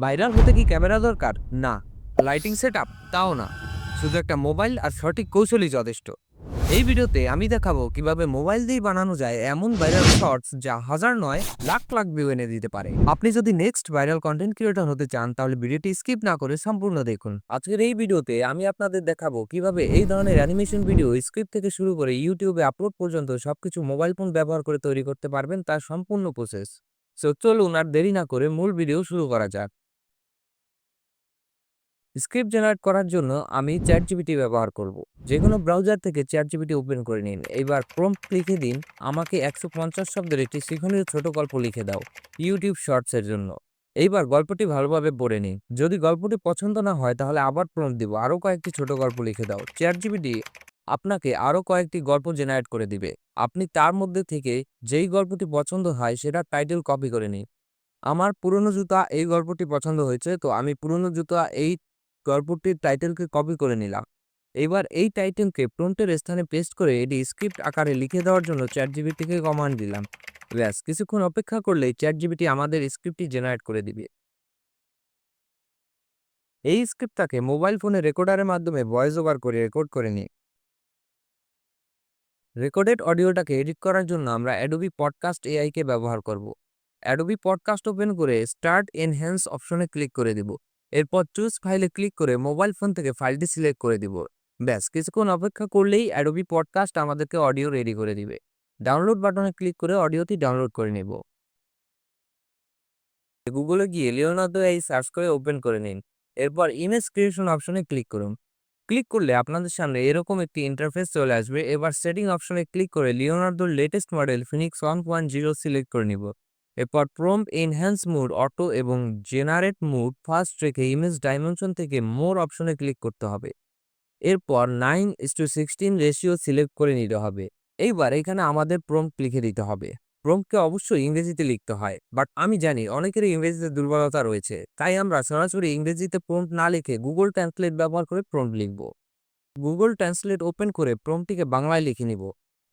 Viral হতে কি camera দরকার? না। Lighting setup? তাও না। শুধু একটা মোবাইল আর সঠিক কৌশলই যথেষ্ট। এই ভিডিওতে আমি দেখাবো কিভাবে মোবাইল দিয়ে বানানো যায় এমন ভাইরাল শর্টস যা হাজার নয় লাখ লাখ ভিউ এনে দিতে পারে। আপনি যদি নেক্সট ভাইরাল কন্টেন্ট ক্রিয়েটর হতে চান তাহলে ভিডিওটি স্কিপ না করে সম্পূর্ণ দেখুন। আজকের এই ভিডিওতে আমি আপনাদের দেখাবো কিভাবে এই ধরনের অ্যানিমেশন ভিডিও স্ক্রিপ্ট থেকে শুরু করে ইউটিউবে আপলোড পর্যন্ত সবকিছু মোবাইল ফোন ব্যবহার করে তৈরি করতে পারবেন, তার সম্পূর্ণ প্রসেস। সো চলুন আর দেরি না করে মূল ভিডিও শুরু করা যাক। স্ক্রিপ্ট জেনারেট করার জন্য আমি চ্যাটজিপিটি ব্যবহার করব। যেকোনো ব্রাউজার থেকে চ্যাটজিপিটি ওপেন করে নিন। এবার প্রম্পট লিখে দিন, আমাকে 150 শব্দের একটি শিক্ষণীয় ছোট গল্প লিখে দাও ইউটিউব শর্টসের জন্য। এইবার গল্পটি ভালোভাবে পড়ে নিন। যদি গল্পটি পছন্দ না হয় তাহলে আবার প্রম্পট দিব, আরও কয়েকটি ছোট গল্প লিখে দাও। চ্যাটজিপিটি আপনাকে আরও কয়েকটি গল্প জেনারেট করে দিবে। আপনি তার মধ্যে থেকে যেই গল্পটি পছন্দ হয় সেটার টাইটেল কপি করে নিন। আমার পুরনো জুতা এই গল্পটি পছন্দ হয়েছে, তো আমি পুরনো জুতা এই গল্পটির টাইটেলকে কপি করে নিলাম। এবার এই টাইটেলকে প্রম্পটের স্থানে পেস্ট করে এটি স্ক্রিপ্ট আকারে লিখে দেওয়ার জন্য চ্যাটজিপিটিকে কমান্ড দিলাম। ব্যাস, কিছুক্ষণ অপেক্ষা করলেই চ্যাটজিপিটি আমাদের স্ক্রিপ্টটি জেনারেট করে দিবে। এই স্ক্রিপ্টটাকে মোবাইল ফোনে রেকর্ডারের মাধ্যমে ভয়েস ওভার করে রেকর্ড করে নিই। রেকর্ডেড অডিওটাকে এডিট করার জন্য আমরা অ্যাডোবি পডকাস্ট এআই কে ব্যবহার করব। অ্যাডোবি পডকাস্ট ওপেন করে স্টার্ট এনহ্যান্স অপশনে ক্লিক করে দিব। এরপর চুজ ফাইলে ক্লিক করে মোবাইল ফোন থেকে ফাইলটি সিলেক্ট করে দিব। ব্যাস, কিছুক্ষণ অপেক্ষা করলেই অ্যাডোবি পডকাস্ট আমাদেরকে অডিও রেডি করে দিবে। ডাউনলোড বাটনে ক্লিক করে অডিওটি ডাউনলোড করে নেব। গুগলে গিয়ে লিওনার্দো এআই সার্চ করে ওপেন করে নিন। এরপর ইমেজ ক্রিয়েশন অপশনে ক্লিক করুন। ক্লিক করলে আপনাদের সামনে এরকম একটি ইন্টারফেস চলে আসবে। এবার সেটিং অপশনে ক্লিক করে লিওনার্দোর লেটেস্ট মডেল ফিনিক্স 1.0 সিলেক্ট করে নিব। এরপর প্রম্পট এনহ্যান্স মোড অটো এবং জেনারেট মোড ফার্স্ট রেখে ইমেজ ডাইমেনশন থেকে মোর অপশনে ক্লিক করতে হবে। এরপর 9:16 রেশিও সিলেক্ট করে নিতে হবে। এইবার এখানে আমাদের প্রম্পট লিখে দিতে হবে। প্রম্পটকে অবশ্যই ইংরেজিতে লিখতে হয়, বাট আমি জানি অনেকেরই ইংরেজিতে দুর্বলতা রয়েছে, তাই আমরা সরাসরি ইংরেজিতে প্রম্পট না লিখে গুগল ট্রান্সলেট ব্যবহার করে প্রম্পট লিখব। গুগল ট্রান্সলেট ওপেন করে প্রম্পটটিকে বাংলায় লিখে নিব।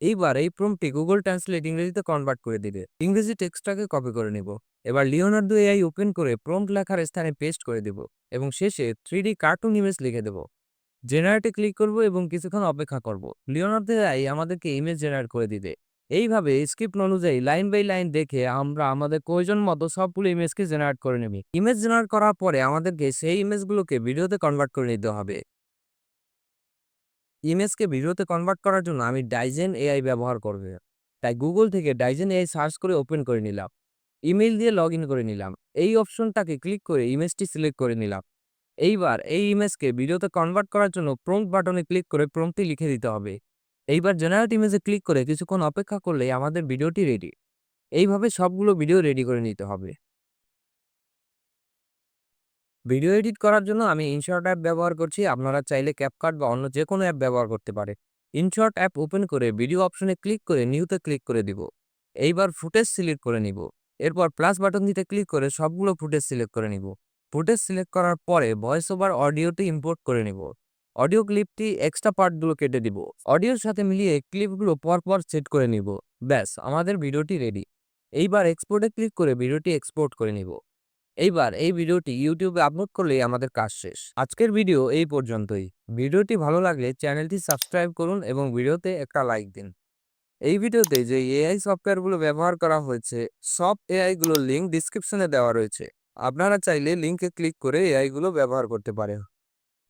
এইবার এই প্রম্পটটি গুগল ট্রান্সলেট ইংরেজিতে কনভার্ট করে দিবে। ইংরেজি টেক্সটটাকে কপি করে নিব। এবার লিওনার্দো এআই ওপেন করে প্রম্পট লেখার স্থানে পেস্ট করে দেব এবং শেষে 3D কার্টুন ইমেজ লিখে দেব। জেনারেটে ক্লিক করব এবং কিছুক্ষণ অপেক্ষা করব। লিওনার্দো এআই আমাদেরকে ইমেজ জেনারেট করে দিবে। এইভাবে স্ক্রিপ্ট অনুযায়ী লাইন বাই লাইন দেখে আমরা আমাদের প্রয়োজন মতো সবগুলো ইমেজকে জেনারেট করে নেব। ইমেজ জেনারেট করার পরে আমাদেরকে সেই ইমেজগুলোকে ভিডিওতে কনভার্ট করে নিতে হবে। ইমেজকে ভিডিওতে কনভার্ট করার জন্য আমি ডাইজেন এআই ব্যবহার করব। তাই গুগল থেকে ডাইজেন এআই সার্চ করে ওপেন করে নিলাম। ইমেইল দিয়ে লগ ইন করে নিলাম। এই অপশনটাকে ক্লিক করে ইমেজটি সিলেক্ট করে নিলাম। এইবার এই ইমেজকে ভিডিওতে কনভার্ট করার জন্য প্রম্পট বাটনে ক্লিক করে প্রম্পটটি লিখে দিতে হবে। এইবার জেনারেট ইমেজে ক্লিক করে কিছুক্ষণ অপেক্ষা করলেই আমাদের ভিডিওটি রেডি। এইভাবে সবগুলো ভিডিও রেডি করে নিতে হবে। ভিডিও এডিট করার জন্য আমি ইনশর্ট অ্যাপ ব্যবহার করছি। আপনারা চাইলে ক্যাপকাট বা অন্য যে কোনো অ্যাপ ব্যবহার করতে পারে। ইনশর্ট অ্যাপ ওপেন করে ভিডিও অপশনে ক্লিক করে নিউতে ক্লিক করে দিব। এইবার ফুটেজ সিলেক্ট করে নিব। এরপর প্লাস বাটন দিতে ক্লিক করে সবগুলো ফুটেজ সিলেক্ট করে নিব। ফুটেজ সিলেক্ট করার পরে ভয়েস ওভার অডিওটি ইম্পোর্ট করে নিব। অডিও ক্লিপটি এক্সট্রা পার্টগুলো কেটে দিব। অডিওর সাথে মিলিয়ে ক্লিপগুলো পরপর সেট করে নিব। ব্যাস, আমাদের ভিডিওটি রেডি। এইবার এক্সপোর্টে ক্লিক করে ভিডিওটি এক্সপোর্ট করে নিব। এইবার এই ভিডিওটি ইউটিউবে আপলোড করলেই আমাদের কাজ শেষ। আজকের ভিডিও এই পর্যন্তই। ভিডিওটি ভালো লাগলে চ্যানেলটি সাবস্ক্রাইব করুন এবং ভিডিওতে একটা লাইক দিন। এই ভিডিওতে যে এআই সফটওয়্যারগুলো ব্যবহার করা হয়েছে সব এআই গুলোর লিঙ্ক ডিসক্রিপশনে দেওয়া রয়েছে। আপনারা চাইলে লিঙ্কে ক্লিক করে এআই গুলো ব্যবহার করতে পারেন।